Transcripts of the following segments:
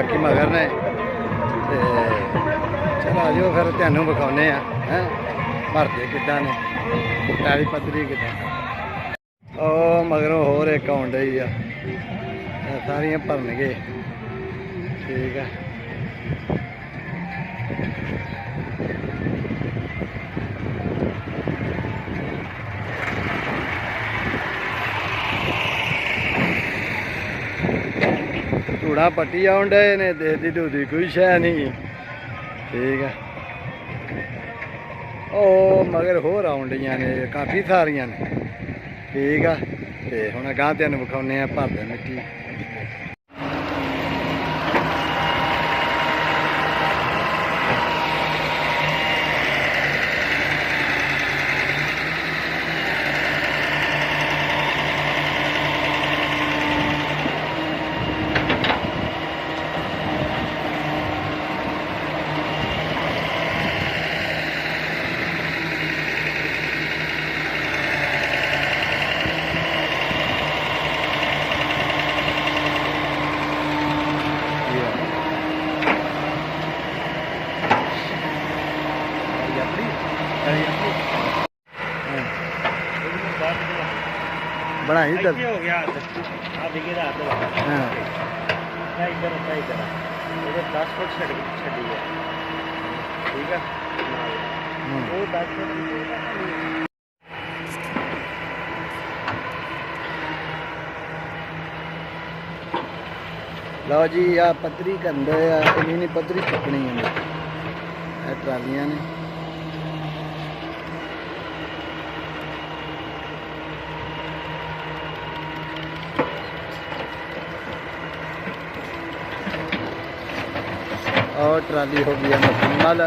बाकी मगर ने चलो आ जाओ फिर तैनूं विखाने हैं भरते किदा ने पैली पद्धरी किदा मगरों होर एक आउण डई आ सारियां भरनगे ठीक है। धूड़ा पट्टी आउण डे ने देदी दूधी कोई शह नहीं ठीक है। ओ मगर होर आउण डईयां ने काफ़ी सारियां ने ठीक है। तो हुण अगां तैनूं विखाउने भरदे मिट्टी बनाई इधर हो गया इधर 10 फुट छड़ी है ठीक है। वो 10 फुट लो जी आ पद्धरी करते इन्नी पद्धरी चुकनी है ट्रालियां ने और ट्राली हो गई मुकम्मल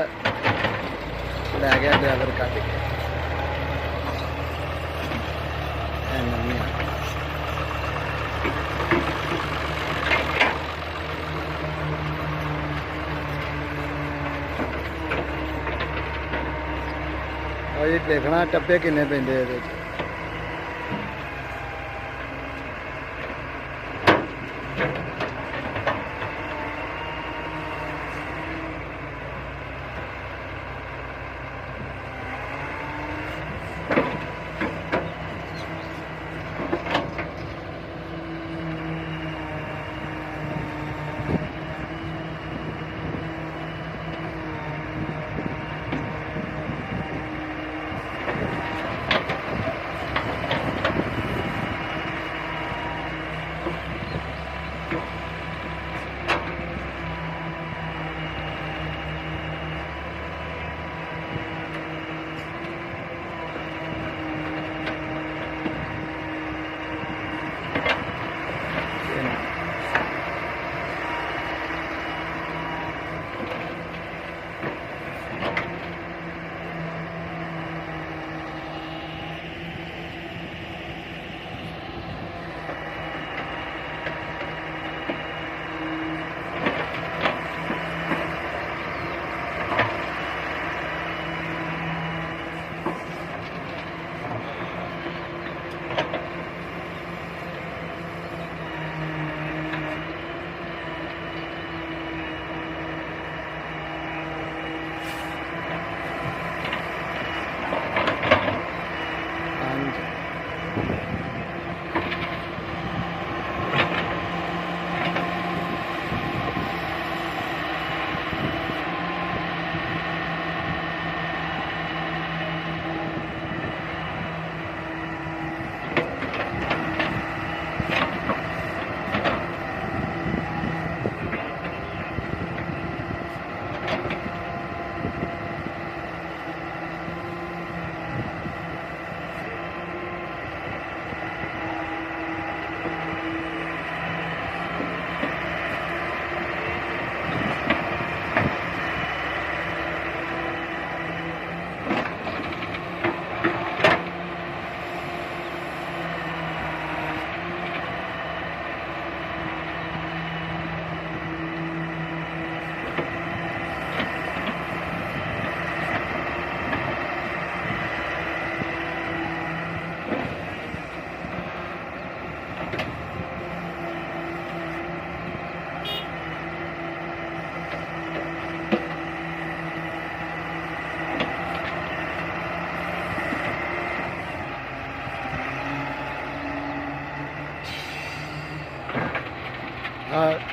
लै गया ड्राइवर कट के और ये देखना टप्पे किन्ने पैंदे इहदे च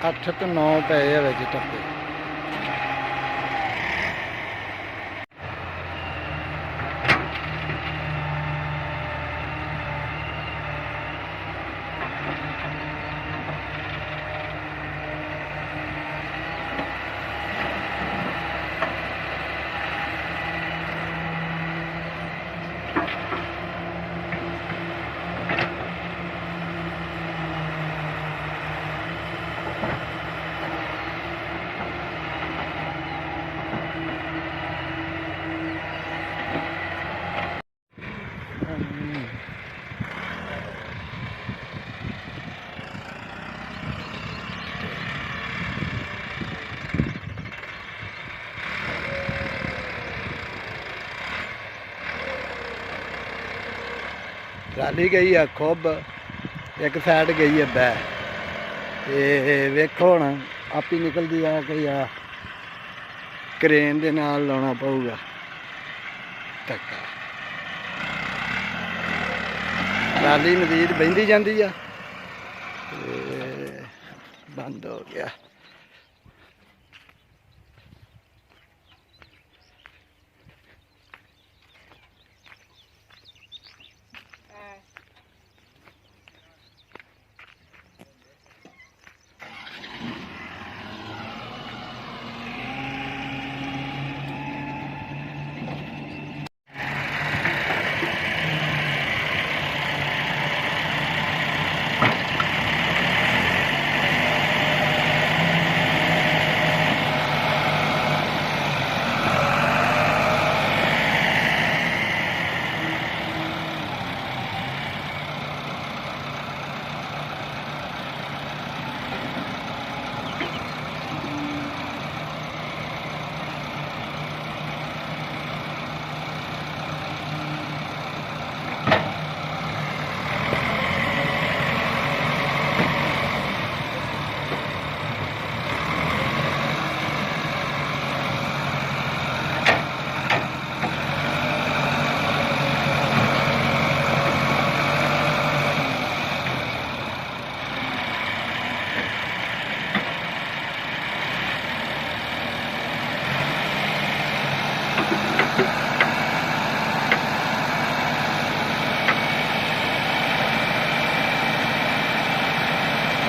8 ਤੋਂ 9 ਪਏ ਆ ਵਿੱਚ ਟੱਪੇ। ਟਰਾਲੀ ਗਈ ਆ ਖੁੱਬ, ਇੱਕ ਸਾਈਡ ਗਈ ਆ ਬੈ, ਤੇ ਵੇਖੋ ਹੁਣ ਆਪੀ ਨਿਕਲਦੀ ਆ ਕੋਈ ਆ ਕਰੇਨ ਦੇ ਨਾਲ ਲਾਉਣਾ ਪਊਗਾ ਧੱਕਾ। ਟਰਾਲੀ ਮਜ਼ੀਦ ਬਹਿੰਦੀ ਜਾਂਦੀ ਆ ਤੇ ਬੰਦ ਹੋ ਗਿਆ।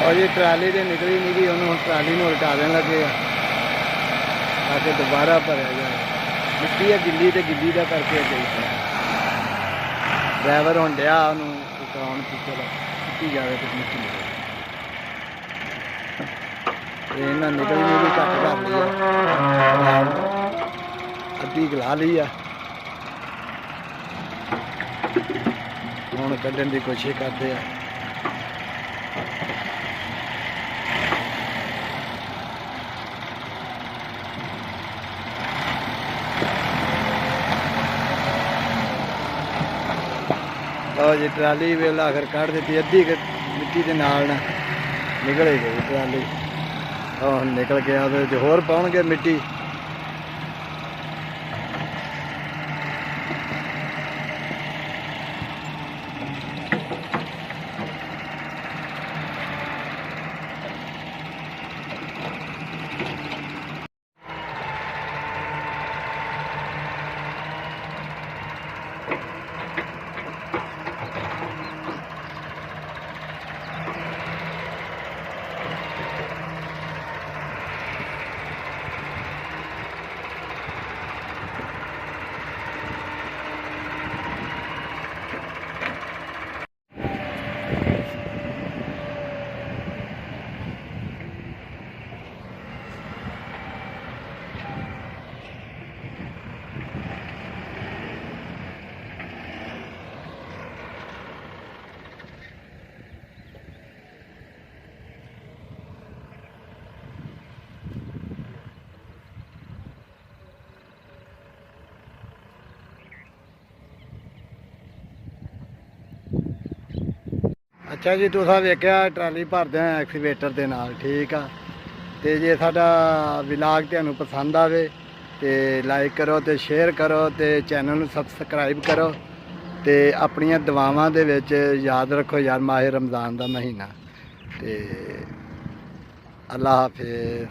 और ये ट्राली तो निकली नहीं गई, उन्होंने ट्राली में उल्टा देने लगे ताकि दोबारा भरया जाए। मिट्टी है गिली तो गिली का करके गई ड्राइवर हूँ डिया उतार चलो मिट्टी जाए तो मिट्टी निकले। इन्हें निकलनी भी घट कर ली है, अद्धी गला ली है, हुण कढ़न की कोशिश करते हैं। और जी ट्राली वेला आखिर कढ़ दी, अद्धी मिट्टी के नाल ना निकल ही गई ट्राली। और निकल गया तो होर पाउणगे मिट्टी। अच्छा जी, तुसा वेख्या ट्राली भरदे एक्सीवेटर के नाल, ठीक आ। तो जे साडा विलाग तुहानूं पसंद आवे तो लाइक करो तो शेयर करो तो चैनल नूं सबसक्राइब करो तो अपनियां दुआवां दे विच याद रखो यार, माहे रमज़ान का महीना। तो ਅੱਲਾ ਹਾਫਿਜ਼।